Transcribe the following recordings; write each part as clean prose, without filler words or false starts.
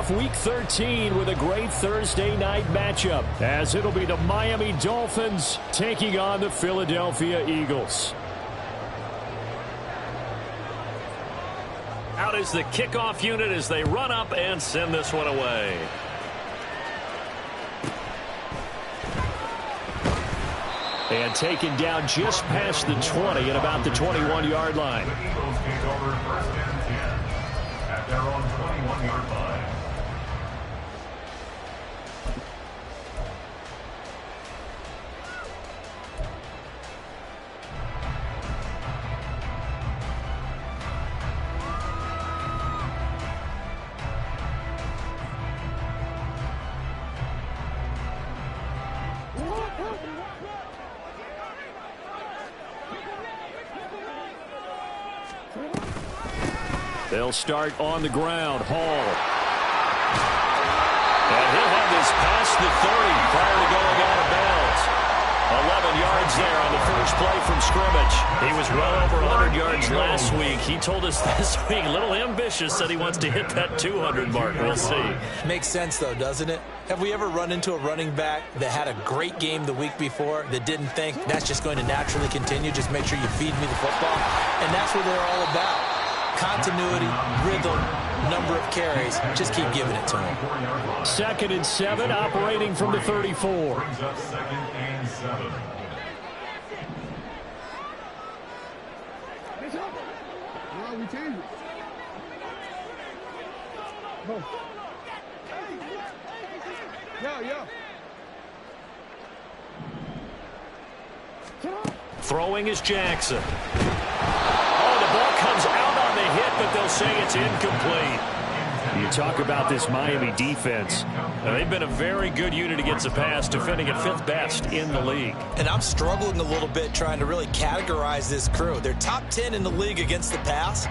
off Week 13 with a great Thursday night matchup, as it'll be the Miami Dolphins taking on the Philadelphia Eagles. Out is the kickoff unit as they run up and send this one away. And taken down just past the 20 at about the 21-yard line. The Eagles take over first and 10 at their own 21-yard line. They'll start on the ground. Hall. And he'll have this past the 30 prior to going out of bounds. 11 yards there on the first play from scrimmage. He was well over 100 yards last week. He told us this week, a little ambitious, said he wants to hit that 200 mark. We'll see. Makes sense, though, doesn't it? Have we ever run into a running back that had a great game the week before that didn't think that's just going to naturally continue? Just make sure you feed me the football. And that's what they're all about. Continuity, rhythm, number of carries. Just keep giving it to him. 2nd and 7, operating from the 34. Brings up 2nd and 7. We change it. Yeah. Throwing is Jackson. Oh, the ball comes out on the hit, but they'll say it's incomplete. You talk about this Miami defense. They've been a very good unit against the pass, defending at 5th best in the league. And I'm struggling a little bit trying to really categorize this crew. They're top 10 in the league against the pass,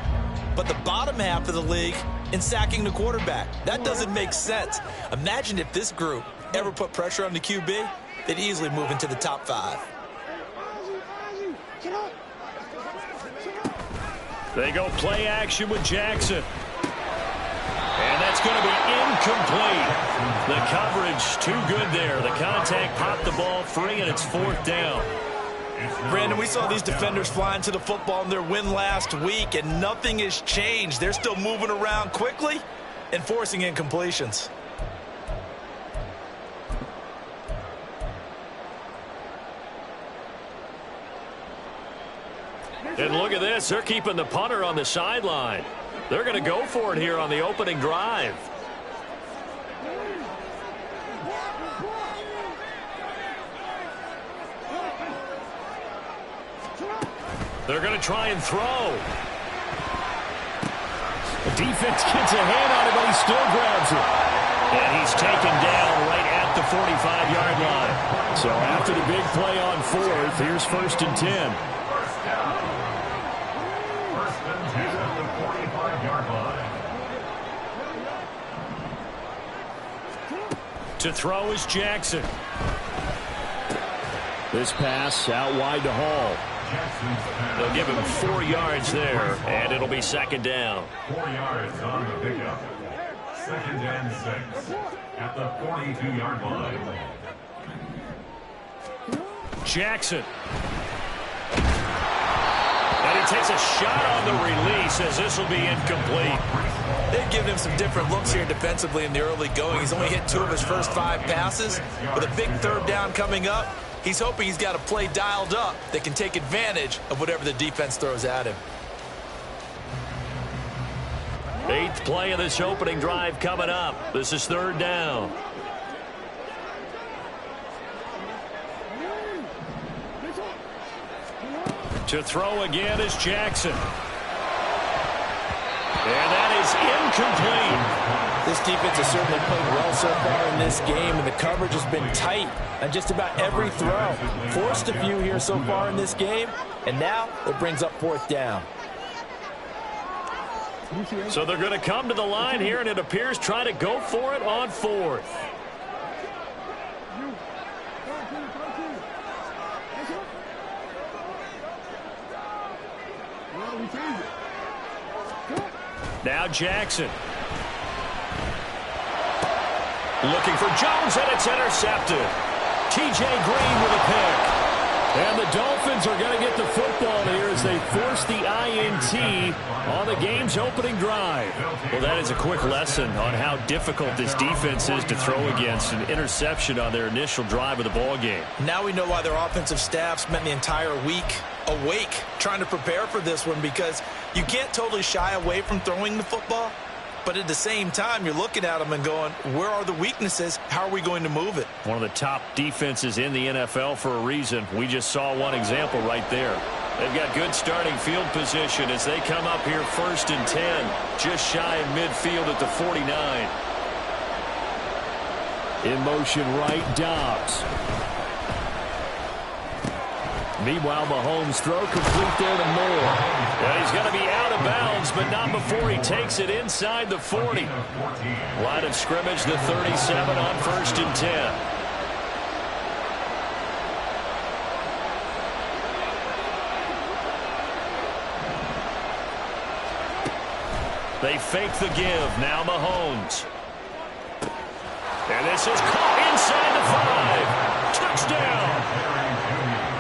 but the bottom half of the league in sacking the quarterback. That doesn't make sense. Imagine if this group ever put pressure on the QB, they'd easily move into the top 5. They go play action with Jackson. And that's going to be incomplete. The coverage too good there. The contact popped the ball free, and it's 4th down. Brandon, we saw these defenders flying to the football in their win last week, and nothing has changed. They're still moving around quickly and forcing incompletions. And look at this. They're keeping the punter on the sideline. They're going to go for it here on the opening drive. They're going to try and throw. The defense gets a hand on it, but he still grabs it. And he's taken down right at the 45-yard line. So after the big play on 4th, here's 1st and 10. First down. 1st and 10 at the 45-yard line. To throw is Jackson. This pass out wide to Hall. They'll give him 4 yards there, and it'll be 2nd down. 4 yards on the pickup. 2nd and 6 at the 42-yard line. Jackson. And he takes a shot on the release as this will be incomplete. They've given him some different looks here defensively in the early going. He's only hit 2 of his first 5 passes. With a big 3rd down coming up, he's hoping he's got a play dialed up that can take advantage of whatever the defense throws at him. 8th play of this opening drive coming up. This is 3rd down. To throw again is Jackson. And that is incomplete. This defense has certainly played well so far in this game, and the coverage has been tight on just about every throw. Forced a few here so far in this game, and now it brings up 4th down. So they're going to come to the line here, and it appears try to go for it on 4th. Now Jackson. Looking for Jones, and it's intercepted. T.J. Green with a pick. And the Dolphins are going to get the football here as they force the INT on the game's opening drive. Well, that is a quick lesson on how difficult this defense is to throw against. An interception on their initial drive of the ball game. Now we know why their offensive staff spent the entire week awake trying to prepare for this one, because you can't totally shy away from throwing the football. But at the same time, you're looking at them and going, where are the weaknesses? How are we going to move it? One of the top defenses in the NFL for a reason. We just saw one example right there. They've got good starting field position as they come up here 1st and 10, just shy of midfield at the 49. In motion right, Dobbs. Meanwhile, Mahomes' throw complete there to Moore. Yeah, he's going to be out of bounds, but not before he takes it inside the 40. Line of scrimmage, the 37 on 1st and 10. They fake the give. Now Mahomes. And this is caught inside the 5. Touchdown.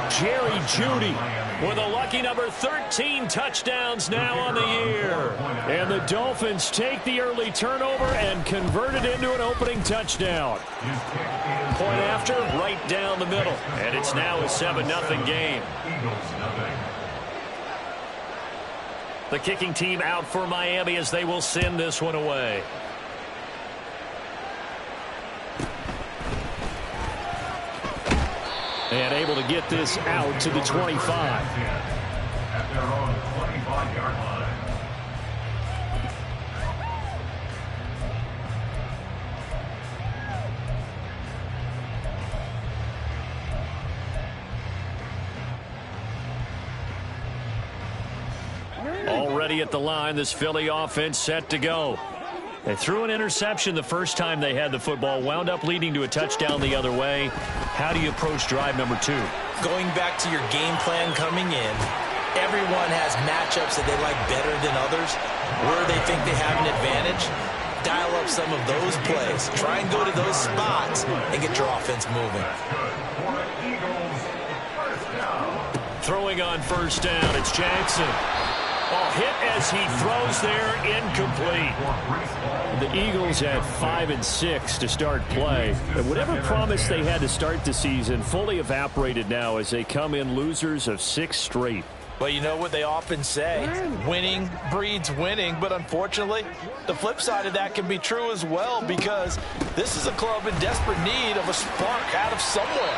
Jerry Jeudy with a lucky number 13 touchdowns now on the year. And the Dolphins take the early turnover and convert it into an opening touchdown. Point after, right down the middle. And it's now a 7-0 game. The kicking team out for Miami as they will send this one away. And able to get this out to the 25. At their own 25-yard line. Already at the line, this Philly offense set to go. They threw an interception the first time they had the football, wound up leading to a touchdown the other way. How do you approach drive number 2? Going back to your game plan coming in, everyone has matchups that they like better than others. Where they think they have an advantage, dial up some of those plays. Try and go to those spots and get your offense moving. Throwing on 1st down, it's Jackson. Oh, hit as he throws there, incomplete. The Eagles at 5-6 to start play. And whatever promise they had to start the season fully evaporated now as they come in losers of 6 straight. Well, you know what they often say, winning breeds winning, but unfortunately, the flip side of that can be true as well, because this is a club in desperate need of a spark out of somewhere.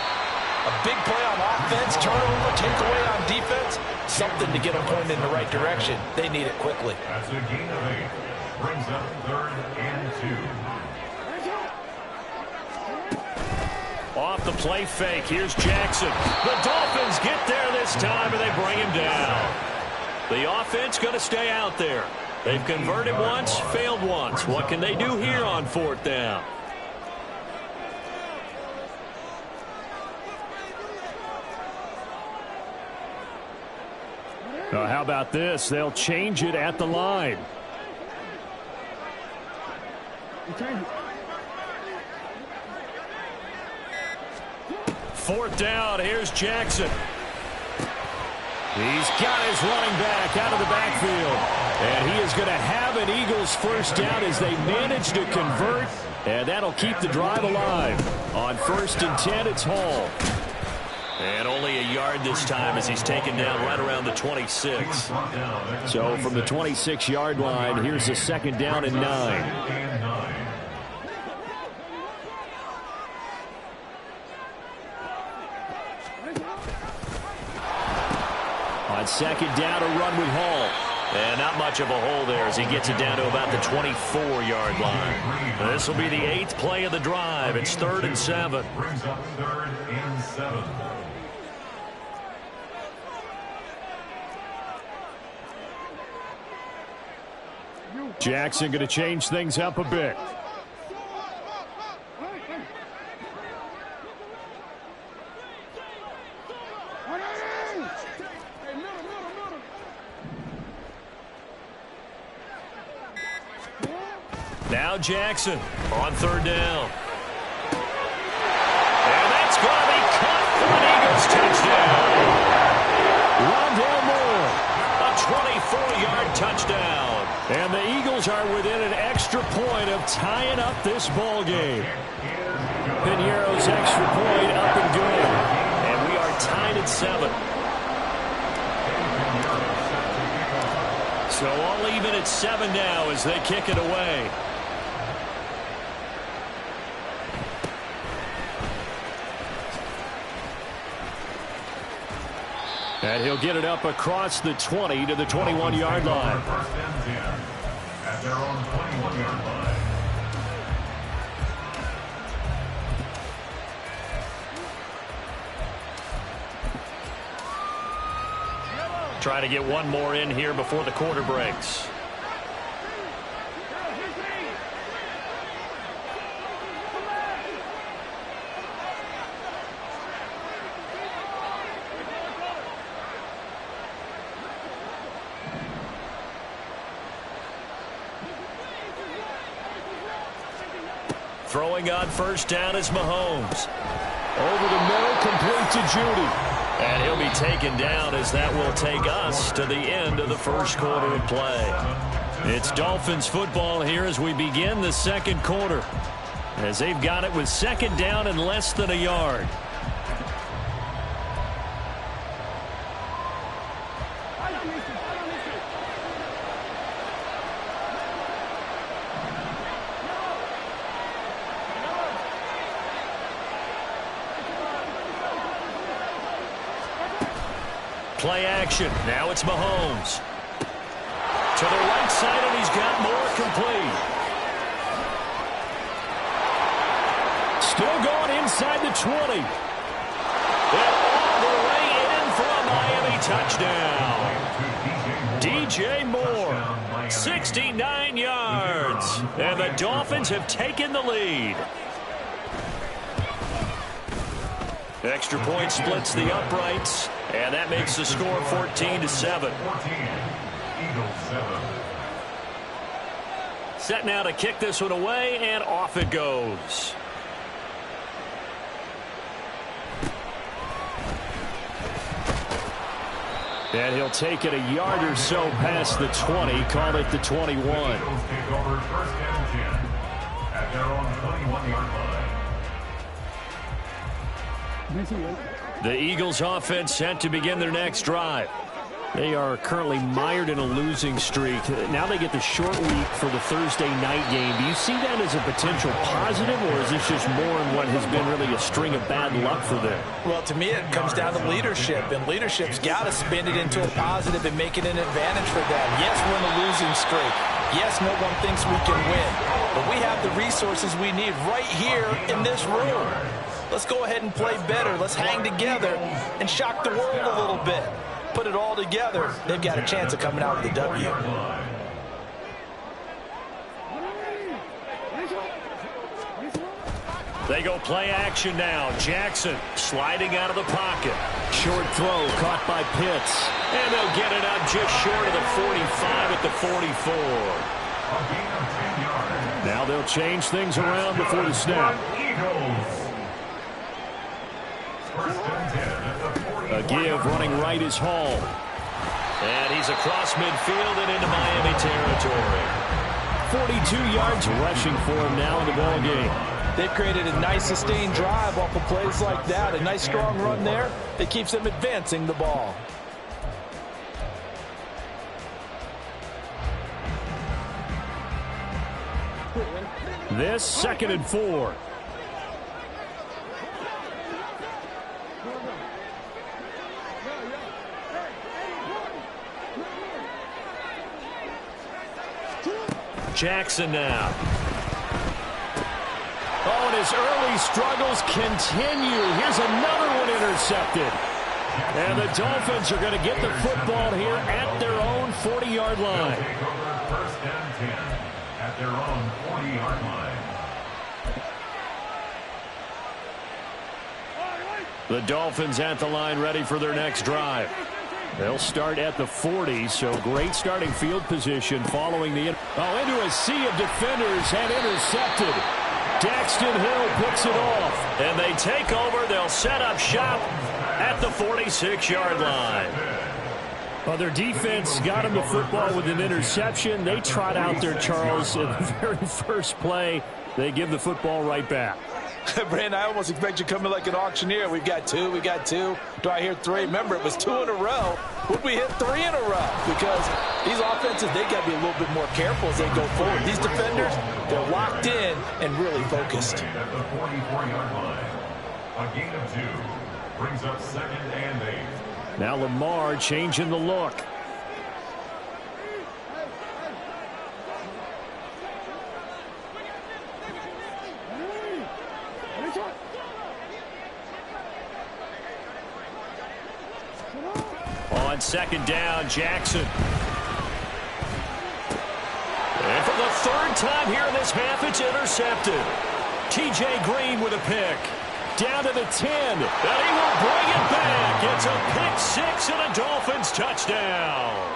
A big play on offense, turnover, takeaway on defense, something to get them pointed in the right direction. They need it quickly. That's a gain of 8. Brings up 3rd and 2. Off the play fake, here's Jackson. The Dolphins get there this time, and they bring him down. The offense going to stay out there. They've converted once, failed once. What can they do here on 4th down? How about this? They'll change it at the line. Fourth down, here's Jackson. He's got his running back out of the backfield. And he is going to have an Eagles first down as they manage to convert. And that'll keep the drive alive. On 1st and 10, it's Hall. And only a yard this time as he's taken down right around the 26. So from the 26-yard line, here's a 2nd down and 9. On 2nd down, a run with Hall. And not much of a hole there as he gets it down to about the 24-yard line. This will be the 8th play of the drive. It's 3rd and 7. Brings up 3rd and 7. Jackson going to change things up a bit. Now Jackson on 3rd down. going to be caught for an Eagles touchdown. Rondale Moore, a 24-yard touchdown. And the Eagles are within an extra point of tying up this ball game. Piñeiro's extra point up and good. And we are tied at 7. So all even at 7 now as they kick it away. And he'll get it up across the 20 to the 21-yard line. First and 10 at their own 21-yard line. Trying to get one more in here before the quarter breaks. Throwing on first down is Mahomes. Over the middle, complete to Judy. And he'll be taken down as that will take us to the end of the first quarter of play. It's Dolphins football here as we begin the second quarter, as they've got it with second down and less than a yard. Play action. Now it's Mahomes. To the right side, and he's got more complete. Still going inside the 20. And all the way in for a Miami touchdown. DJ Moore, 69 yards. And the Dolphins have taken the lead. Extra point splits the uprights, and that makes the score 14-7. 14, Eagles 7. Set now to kick this one away, and off it goes. And he'll take it a yard or so past the 20, call it the 21. Eagles take over first and 10 at their own 21-yard line. The Eagles offense set to begin their next drive. They are currently mired in a losing streak. Now they get the short week for the Thursday night game. Do you see that as a potential positive, or is this just more in what has been really a string of bad luck for them? Well, to me, it comes down to leadership, and leadership's got to spin it into a positive and make it an advantage for them. Yes, we're in a losing streak. Yes, no one thinks we can win, but we have the resources we need right here in this room. Let's go ahead and play better. Let's hang together and shock the world a little bit. Put it all together. They've got a chance of coming out with a W. They go play action now. Jackson sliding out of the pocket. Short throw caught by Pitts. And they'll get it up just short of the 45 at the 44. Now they'll change things around before the snap. A give running right is Hall. And he's across midfield and into Miami territory. 42 yards rushing for him now in the ball game. They've created a nice sustained drive off of plays like that. A nice strong run there that keeps them advancing the ball. This 2nd and 4. Jackson now. Oh, and his early struggles continue. Here's another one intercepted. And the Dolphins are going to get the football here at their own 40-yard line. Take over first and 10 at their own 40-yard line. The Dolphins at the line ready for their next drive. They'll start at the 40, so great starting field position following the... Oh, into a sea of defenders and intercepted. Dak Braxton Hill picks it off. And they take over. They'll set up shop at the 46-yard line. Well, their defense got him the football with an interception. They trot out there, Charles, in the very first play. They give the football right back. Brandon, I almost expect you to come in like an auctioneer. We've got two. Do I hear three? Remember, it was 2 in a row. Would we hit 3 in a row? Because these offenses, they got to be a little bit more careful as they go forward. These defenders, they're locked in and really focused. At the 44-yard line, a gain of 2 brings up 2nd and 8. Now Lamar changing the look. On 2nd down, Jackson. And for the 3rd time here in this half, it's intercepted. T.J. Green with a pick. Down to the 10, and he will bring it back. It's a pick-6 and a Dolphins touchdown.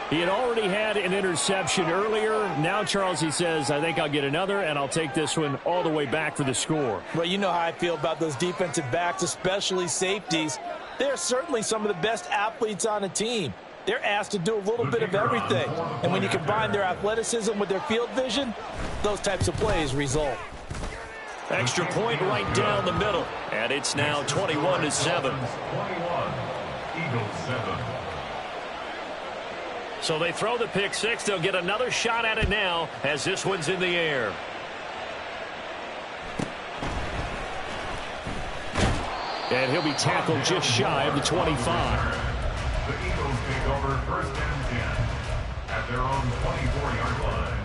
He had already had an interception earlier. Now, Charles, he says, I think I'll get another, and I'll take this one all the way back for the score. Well, you know how I feel about those defensive backs, especially safeties. They're certainly some of the best athletes on the team. They're asked to do a little bit of everything. And when you combine their athleticism with their field vision, those types of plays result. Extra point right down the middle. And it's now 21-7. 21, Eagles 7. So they throw the pick-6. They'll get another shot at it now as this one's in the air. And he'll be tackled just shy of the 25. The Eagles take over 1st and 10 at their own 24-yard line.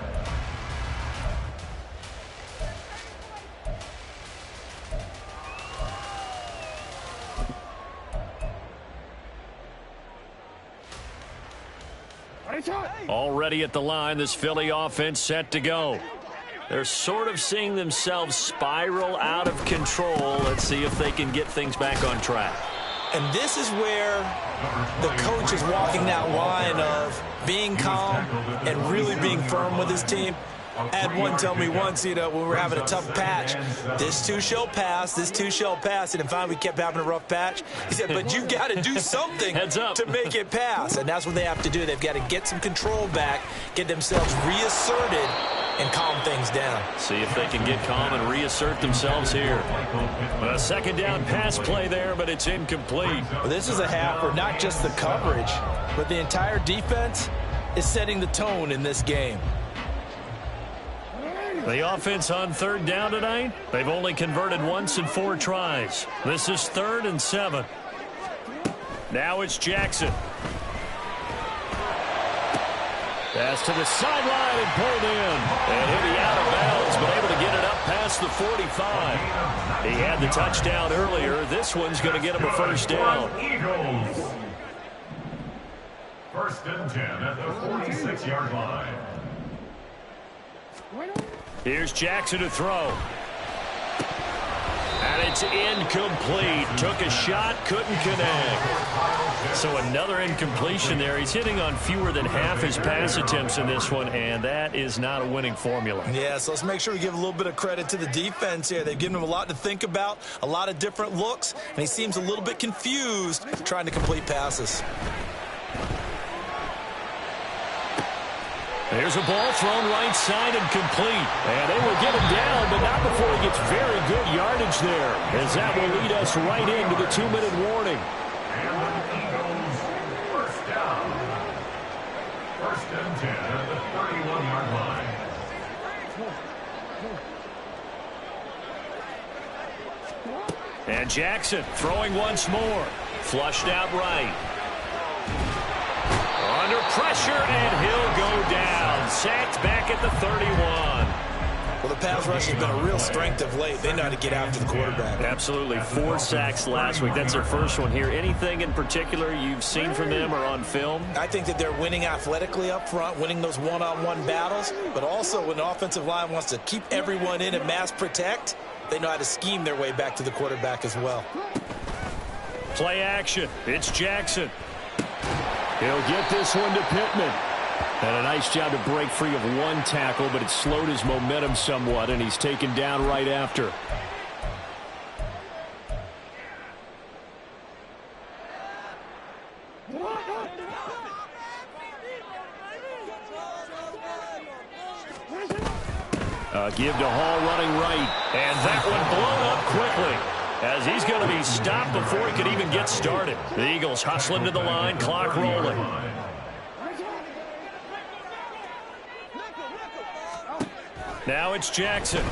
Already at the line, this Philly offense set to go. They're sort of seeing themselves spiral out of control. Let's see if they can get things back on track. And this is where the coach is walking that line of being calm and really being firm with his team. I had one tell me once, when we were having a tough patch, this too shall pass, and finally we kept having a rough patch. He said, but you've got to do something to make it pass. And that's what they have to do. They've got to get some control back, get themselves reasserted, and calm things down. See if they can get calm and reassert themselves here. A 2nd down pass play there, but it's incomplete. Well, this is a half where not just the coverage, but the entire defense is setting the tone in this game. The offense on 3rd down tonight, they've only converted once in 4 tries. This is 3rd and 7. Now it's Jackson. Pass to the sideline and pulled in. And he'll be out of bounds, but able to get it up past the 45. He had the touchdown earlier. This one's going to get him a 1st down. Eagles. 1st and 10 at the 46-yard line. Here's Jackson to throw. And it's incomplete. Took a shot, couldn't connect. So another incompletion there. He's hitting on fewer than half his pass attempts in this one, and that is not a winning formula. Yeah, so let's make sure we give a little bit of credit to the defense here. They've given him a lot to think about, a lot of different looks, and he seems a little bit confused trying to complete passes. There's a ball thrown right side and complete. And they will get him down, but not before he gets very good yardage there, as that will lead us right into the 2-minute warning. And the Eagles 1st down. 1st and 10 at the 31-yard line. And Jackson throwing once more. Flushed out right. Under pressure, and he'll go down. Sacked back at the 31. Well, the pass rush has been a real strength of late. They know how to get after the quarterback. Absolutely. 4 sacks last week. That's their first one here. Anything in particular you've seen from them or on film? I think that they're winning athletically up front, winning those one-on-one battles, but also when the offensive line wants to keep everyone in and mass protect, they know how to scheme their way back to the quarterback as well. Play action. It's Jackson. He'll get this one to Pittman. And a nice job to break free of one tackle, but it slowed his momentum somewhat, and he's taken down right after. Give to Hall running right. And that one blown up quickly, as he's going to be stopped before he could even get started. The Eagles hustling to the line, clock rolling. Now it's Jackson.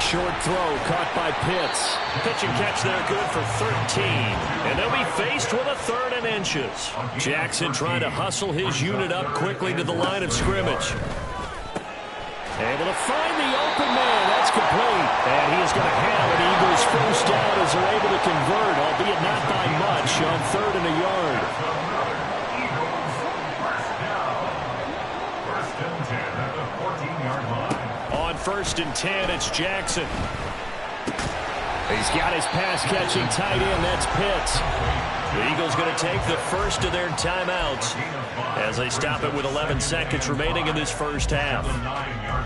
Short throw caught by Pitts. Pitch and catch there, good for 13. And they'll be faced with a 3rd and inches. Jackson trying to hustle his unit up quickly to the line of scrimmage. Able to find the open man. That's complete. And he is going to have an Eagles first down as they're able to convert, albeit not by much, on 3rd and a yard. First and 10 at the 14-yard line. On 1st and 10, it's Jackson. He's got his pass-catching tight end. That's Pitts. The Eagles going to take the first of their timeouts as they stop it with 11 seconds remaining in this first half.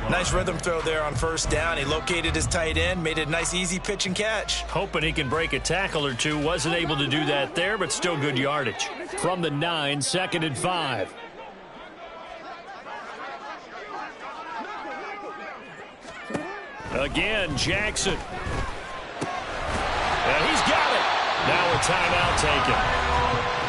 Nice rhythm throw there on 1st down. He located his tight end, made it a nice, easy pitch and catch. Hoping he can break a tackle or two. Wasn't able to do that there, but still good yardage. From the 9, 2nd and 5. Again, Jackson. And he's got it. Now a timeout taken.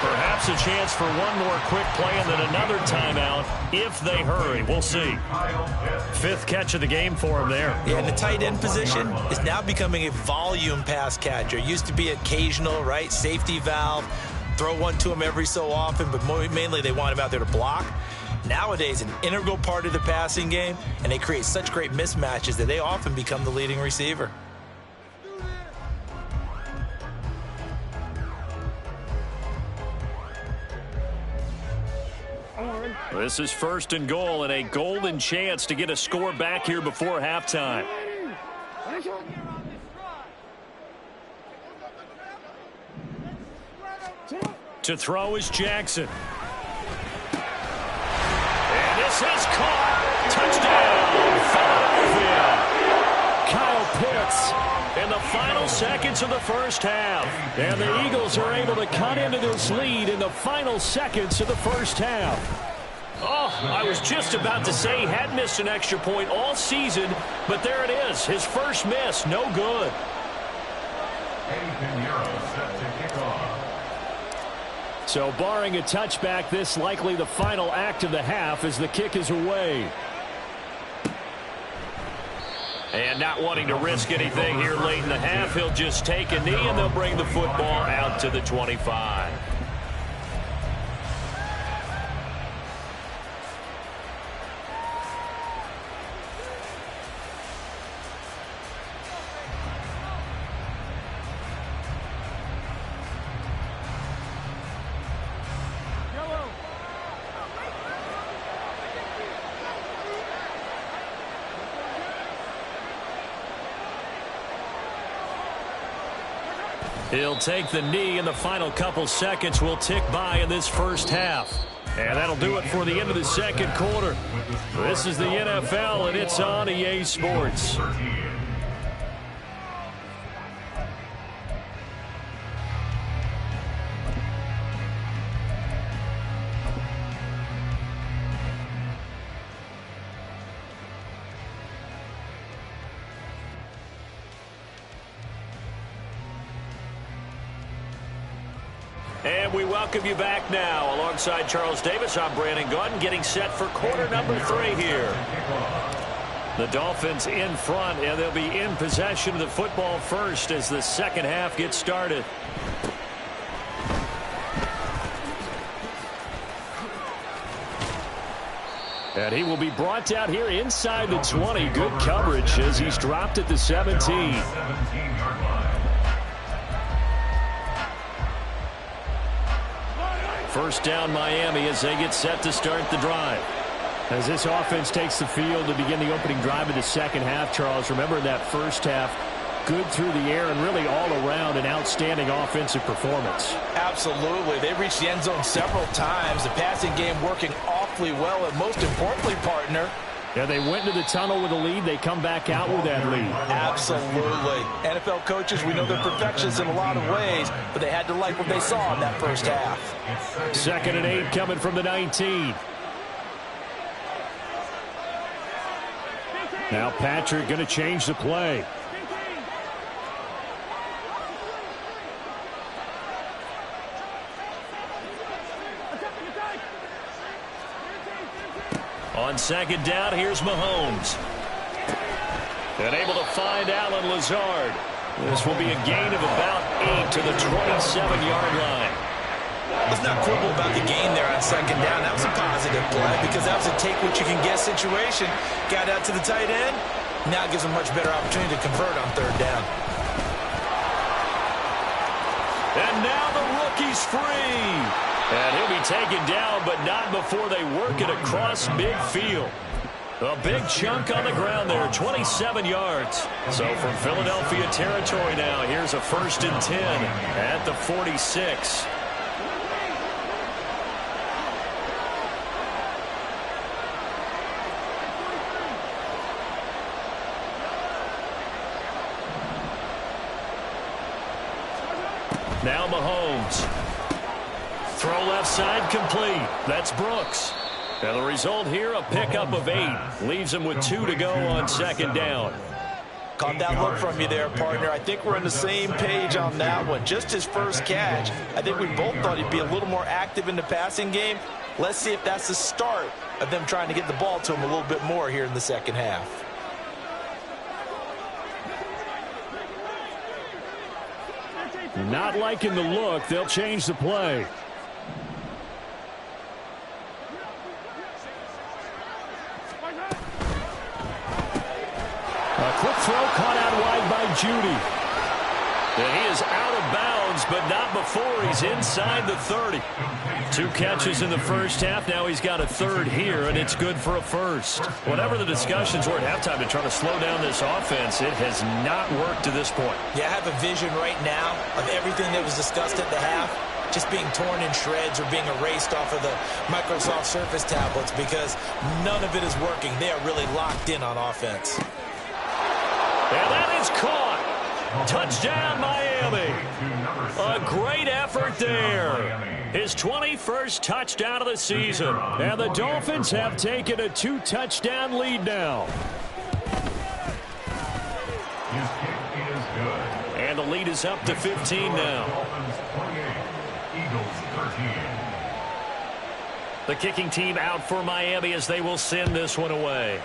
Perhaps a chance for one more quick play and then another timeout if they hurry. We'll see. 5th catch of the game for him there. Yeah, and the tight end position is now becoming a volume pass catcher. Used to be occasional, right? Safety valve. Throw one to him every so often, but mainly they want him out there to block. Nowadays, an integral part of the passing game, and they create such great mismatches that they often become the leading receiver. This is 1st and goal and a golden chance to get a score back here before halftime. To throw is Jackson. And this is caught. Touchdown, Philadelphia. Kyle Pitts in the final seconds of the first half. And the Eagles are able to cut into this lead in the final seconds of the first half. Oh, I was just about to say he had missed an extra point all season, but there it is. His first miss, no good. So barring a touchback, this likely the final act of the half as the kick is away. And not wanting to risk anything here late in the half, he'll just take a knee and they'll bring the football out to the 25. He'll take the knee, and the final couple seconds will tick by in this first half. And that'll do it for the end of the second quarter. This is the NFL, and it's on EA Sports. And we welcome you back now. Alongside Charles Davis, I'm Brandon Gordon, getting set for quarter number 3 here. The Dolphins in front, and they'll be in possession of the football first as the second half gets started. And he will be brought down here inside the 20. Good coverage as he's dropped at the 17. First down Miami as they get set to start the drive. As this offense takes the field to begin the opening drive of the second half, Charles, remember in that first half, good through the air and really all around an outstanding offensive performance. Absolutely. They reached the end zone several times. The passing game working awfully well, and most importantly, partner, yeah, they went into the tunnel with a lead. They come back out with that lead. Absolutely. NFL coaches, we know they're perfectionists in a lot of ways, but they had to like what they saw in that first half. 2nd and 8 coming from the 19. Now Patrick going to change the play. On 2nd down, here's Mahomes. And able to find Allen Lazard. This will be a gain of about 8 to the 27-yard line. Let's not quibble about the gain there on 2nd down. That was a positive play because that was a take-what-you-can-get situation. Got out to the tight end. Now it gives them a much better opportunity to convert on 3rd down. And now the rookie's free. And he'll be taken down, but not before they work it across midfield. A big chunk on the ground there, 27 yards. So from Philadelphia territory now, here's a 1st and 10 at the 46. Now Mahomes. Throw left side complete. That's Brooks. And the result here, a pickup of 8. Leaves him with 2 to go on 2nd down. Caught that look from you there, partner. I think we're on the same page on that one. Just his first catch. I think we both thought he'd be a little more active in the passing game. Let's see if that's the start of them trying to get the ball to him a little bit more here in the 2nd half. Not liking the look. They'll change the play. A quick throw caught out wide by Judy. And he is out of bounds, but not before he's inside the 30. 2 catches in the first half. Now he's got a 3rd here, and it's good for a 1st. Whatever the discussions were at halftime to try to slow down this offense, it has not worked to this point. Yeah, I have a vision right now of everything that was discussed at the half just being torn in shreds or being erased off of the Microsoft Surface tablets because none of it is working. They are really locked in on offense. And that is caught. Touchdown, Miami. A great effort there. His 21st touchdown of the season. And the Dolphins have taken a 2-touchdown lead now. His kick is good. And the lead is up to 15 now. Dolphins 28, Eagles 13. The kicking team out for Miami as they will send this one away.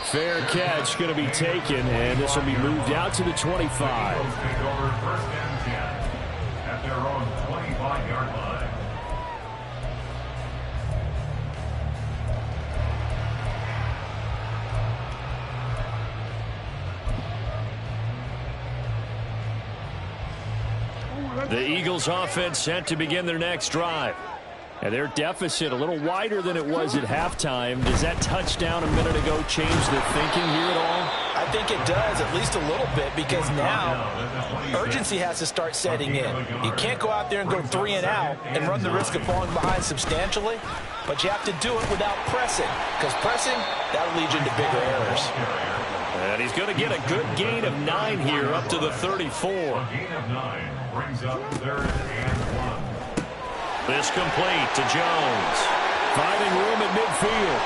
Fair catch going to be taken, and this will be moved out to the 25. Eagles take over 1st and 10 at their own 25-yard line. The Eagles offense set to begin their next drive. And their deficit a little wider than it was at halftime. Does that touchdown a minute ago change the thinking here at all? I think it does, at least a little bit, because now urgency has to start setting in. You can't go out there and go 3 and out and run the risk of falling behind substantially, but you have to do it without pressing, because pressing, that'll lead you into bigger errors. And he's going to get a good gain of 9 here up to the 34. A gain of 9 brings up 3rd and 1. This complete to Jones. Finding room at midfield.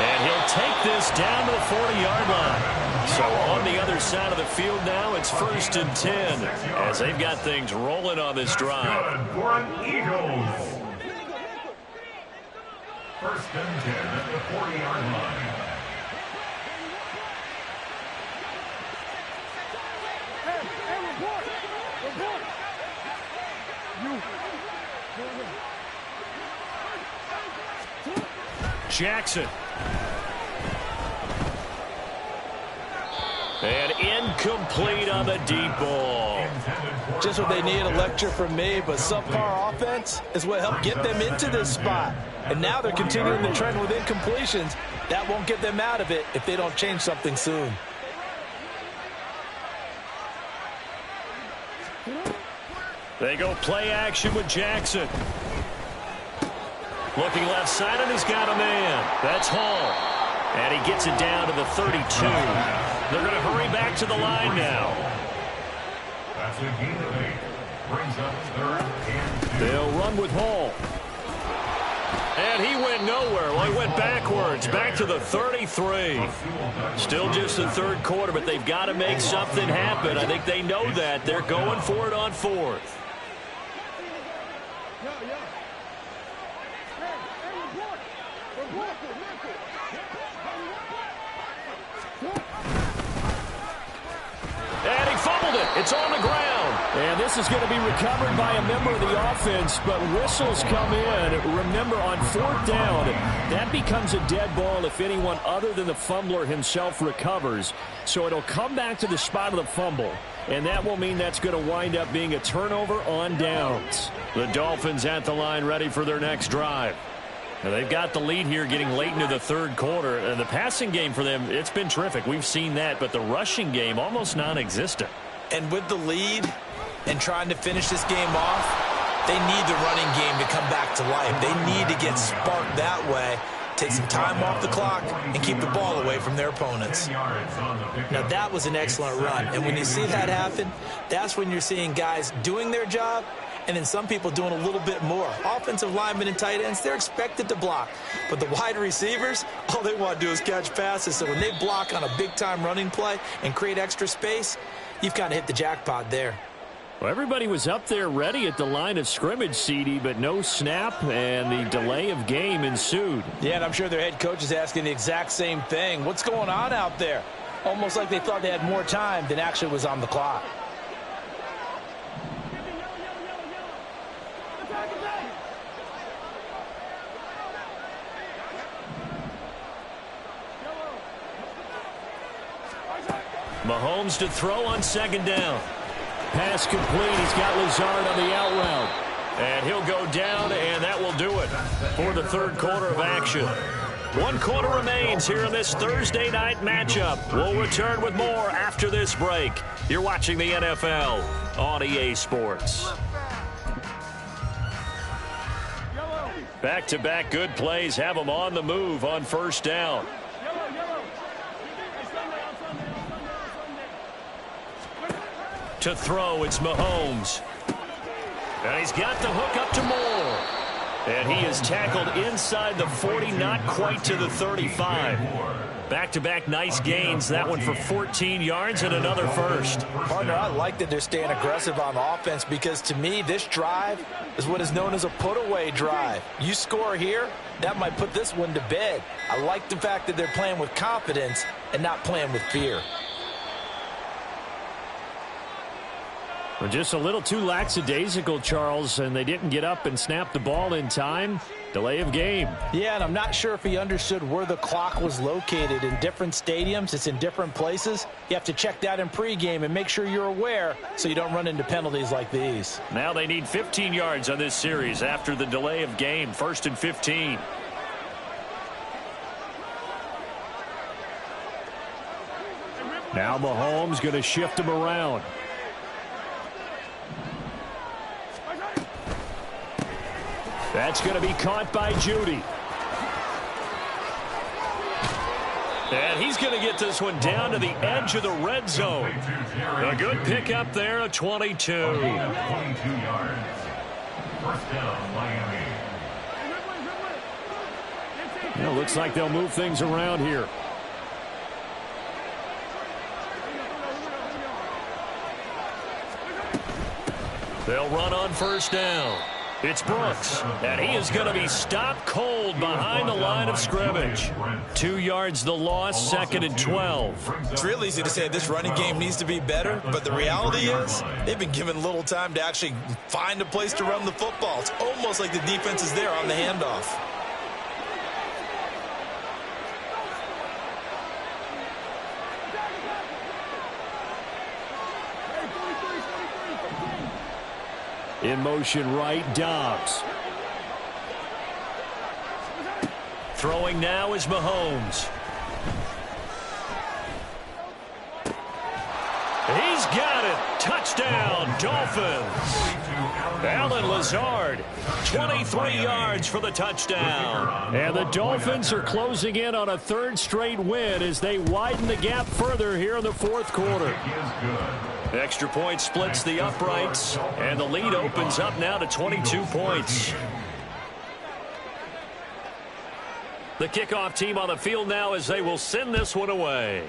And he'll take this down to the 40-yard line. So on the other side of the field now, it's 1st and 10 as they've got things rolling on this drive. Good for an Eagles. 1st and 10 at the 40-yard line. Jackson. And incomplete on the deep ball. Just what they need, a lecture from me, but subpar offense is what helped get them into this spot. And now they're continuing the trend with incompletions. That won't get them out of it if they don't change something soon. They go play action with Jackson. Looking left side, and he's got a man. That's Hall. And he gets it down to the 32. They're going to hurry back to the line now. That's a gain of 8. Brings up 3rd and 2. They'll run with Hall. And he went nowhere. Well, he went backwards, back to the 33. Still just the third quarter, but they've got to make something happen. I think they know that. They're going for it on 4th. And he fumbled it. It's on the ground. And this is going to be recovered by a member of the offense, but whistles come in. Remember, on 4th down, that becomes a dead ball if anyone other than the fumbler himself recovers. So it'll come back to the spot of the fumble, and that will mean that's going to wind up being a turnover on downs. The Dolphins at the line ready for their next drive. Now, they've got the lead here getting late into the third quarter. And the passing game for them, it's been terrific. We've seen that, but the rushing game almost non-existent. And with the lead and trying to finish this game off, they need the running game to come back to life. They need to get sparked that way, take some time off the clock, and keep the ball away from their opponents. Now, that was an excellent run. And when you see that happen, that's when you're seeing guys doing their job, and then some people doing a little bit more. Offensive linemen and tight ends, they're expected to block. But the wide receivers, all they want to do is catch passes. So when they block on a big-time running play and create extra space, you've kind of hit the jackpot there. Well, everybody was up there ready at the line of scrimmage, CD, but no snap, and the delay of game ensued. Yeah, and I'm sure their head coach is asking the exact same thing. What's going on out there? Almost like they thought they had more time than actually was on the clock. Mahomes to throw on 2nd down. Pass complete. He's got Lazard on the out route. And he'll go down, and that will do it for the third quarter of action. 1 quarter remains here in this Thursday night matchup. We'll return with more after this break. You're watching the NFL on EA Sports. Back-to-back good plays have them on the move on 1st down. To throw, it's Mahomes. And he's got the hook up to Moore. And he is tackled inside the 40, not quite to the 35. Back-to-back nice gains. That one for 14 yards and another first. Partner, I like that they're staying aggressive on offense because, to me, this drive is what is known as a put-away drive. You score here, that might put this one to bed. I like the fact that they're playing with confidence and not playing with fear. Well, just a little too lackadaisical, Charles, and they didn't get up and snap the ball in time. Delay of game. Yeah, and I'm not sure if he understood where the clock was located. In different stadiums, it's in different places. You have to check that in pregame and make sure you're aware so you don't run into penalties like these. Now they need 15 yards on this series after the delay of game. 1st and 15. Now Mahomes going to shift him around. That's going to be caught by Judy. And he's going to get this one down to the edge of the red zone. A good pickup there, a 22. 22 yards. 1st down, Miami. Well, looks like they'll move things around here. They'll run on 1st down. It's Brooks, and he is going to be stopped cold behind the line of scrimmage. 2 yards the loss, 2nd and 12. It's real easy to say this running game needs to be better, but the reality is they've been given little time to actually find a place to run the football. It's almost like the defense is there on the handoff. In motion right, Dobbs. Throwing now is Mahomes. He's got it. Touchdown, Dolphins. Alan Lazard, 23 yards for the touchdown. And the Dolphins are closing in on a third straight win as they widen the gap further here in the fourth quarter. Extra point splits the uprights, and the lead opens up now to 22 points. The kickoff team on the field now as they will send this one away.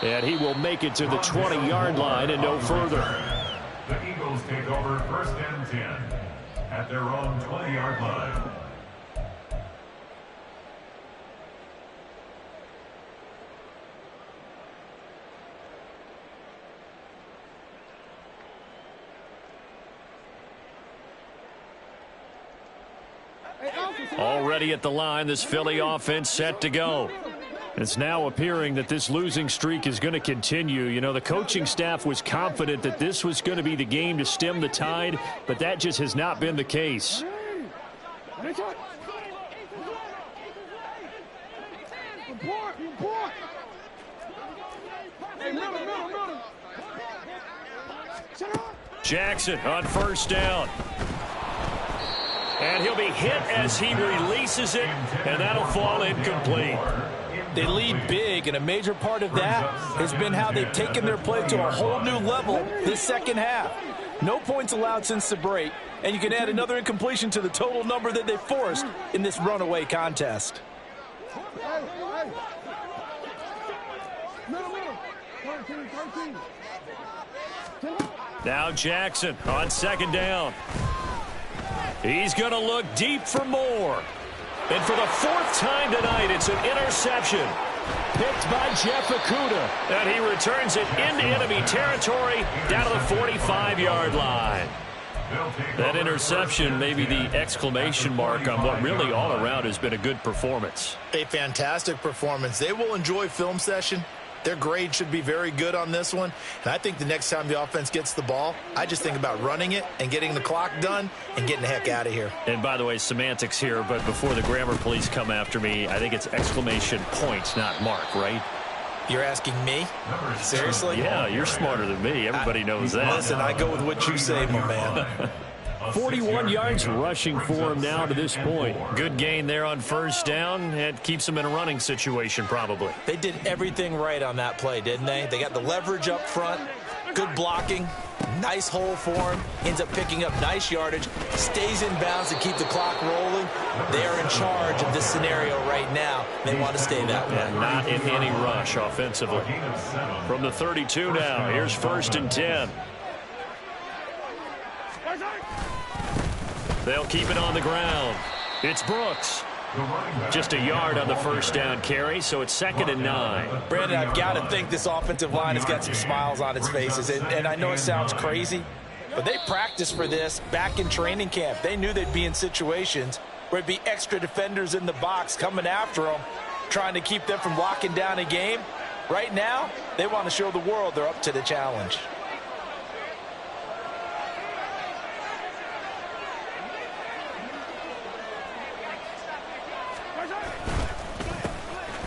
And he will make it to the 20-yard line and no further. The Eagles take over 1st and 10 at their own 20-yard line. Already at the line, this Philly offense set to go. It's now appearing that this losing streak is going to continue. You know, the coaching staff was confident that this was going to be the game to stem the tide, but that just has not been the case. Jackson on 1st down. And he'll be hit as he releases it, and that'll fall incomplete. They lead big, and a major part of that has been how they've taken their play to a whole new level this second half. No points allowed since the break, and you can add another incompletion to the total number that they forced in this runaway contest. Now Jackson on 2nd down. He's going to look deep for more. And for the 4th time tonight, it's an interception. Picked by Jeff Okudah. And he returns it into enemy territory down to the 45-yard line. That interception may be the exclamation mark on what really all around has been a good performance. A fantastic performance. They will enjoy film session. Their grade should be very good on this one. And I think the next time the offense gets the ball, I just think about running it and getting the clock done and getting the heck out of here. And by the way, semantics here, but before the grammar police come after me, I think it's exclamation points, not mark, right? You're asking me? Seriously? Yeah, you're smarter than me. Everybody knows that. Listen, I go with what you say, my man. 41 yards rushing for him now to this point. Good gain there on 1st down. It keeps them in a running situation probably. They did everything right on that play, didn't they? They got the leverage up front, good blocking, nice hole for him, ends up picking up nice yardage, stays in bounds to keep the clock rolling. They are in charge of this scenario right now. They want to stay that way. And not in any rush offensively. From the 32 now, here's 1st and 10. They'll keep it on the ground. It's Brooks. Just a yard on the 1st down carry, so it's 2nd and 9. Brandon, I've got to think this offensive line has got some smiles on its faces. And I know it sounds crazy, but they practiced for this back in training camp. They knew they'd be in situations where it'd be extra defenders in the box coming after them, trying to keep them from locking down a game. Right now, they want to show the world they're up to the challenge.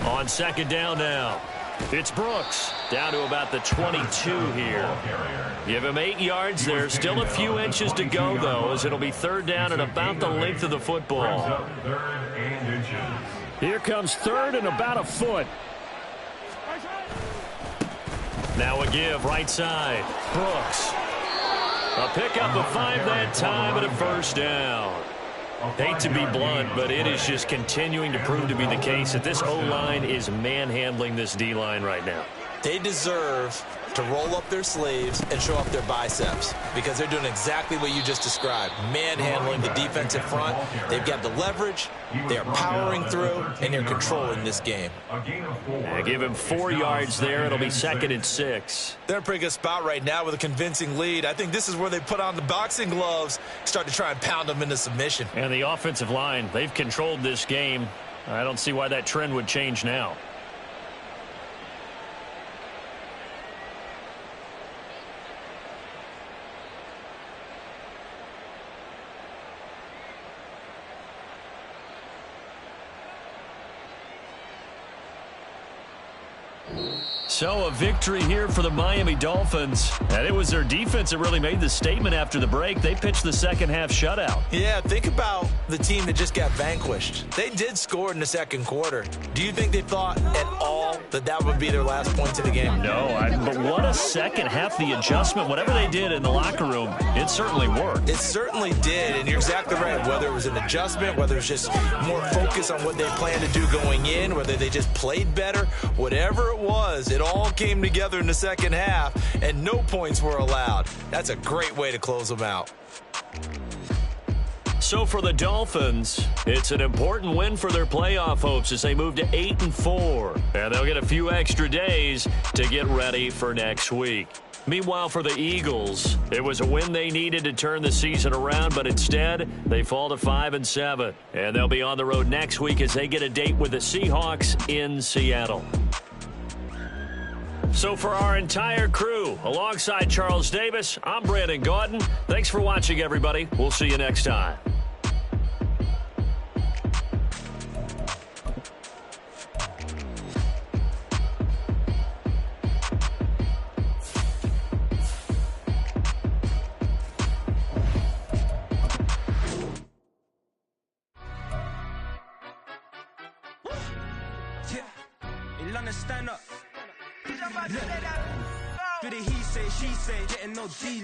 On 2nd down now, it's Brooks down to about the 22 here. Give him 8 yards there. Still a few inches to go, though, as it'll be 3rd down and about the length of the football. Here comes 3rd and about a foot. Now a give right side. Brooks. A pickup of 5 that time and a 1st down. Hate to be blunt, but it is just continuing to prove to be the case that this O-line is manhandling this D-line right now. They deserve to roll up their sleeves and show off their biceps because they're doing exactly what you just described, manhandling the defensive front. They've got the leverage, they're powering through, and they're controlling this game. Yeah, give him 4 yards there. It'll be 2nd and 6. They're in a pretty good spot right now with a convincing lead. I think this is where they put on the boxing gloves, start to try and pound them into submission. And the offensive line, they've controlled this game. I don't see why that trend would change now. So a victory here for the Miami Dolphins. And it was their defense that really made the statement after the break. They pitched the second half shutout. Yeah, think about the team that just got vanquished. They did score in the second quarter. Do you think they thought at all that that would be their last points of the game? No, but what a second half. The adjustment, whatever they did in the locker room, it certainly worked. It certainly did, and you're exactly right. Whether it was an adjustment, whether it was just more focus on what they planned to do going in, whether they just played better, whatever it was, it all came together in the second half, and no points were allowed. That's a great way to close them out. So for the Dolphins, it's an important win for their playoff hopes as they move to 8-4. And they'll get a few extra days to get ready for next week. Meanwhile, for the Eagles, it was a win they needed to turn the season around, but instead, they fall to 5-7. And they'll be on the road next week as they get a date with the Seahawks in Seattle. So for our entire crew, alongside Charles Davis, I'm Brandon Gaudin. Thanks for watching, everybody. We'll see you next time. Stand up. Do the he say, she say, getting no deal.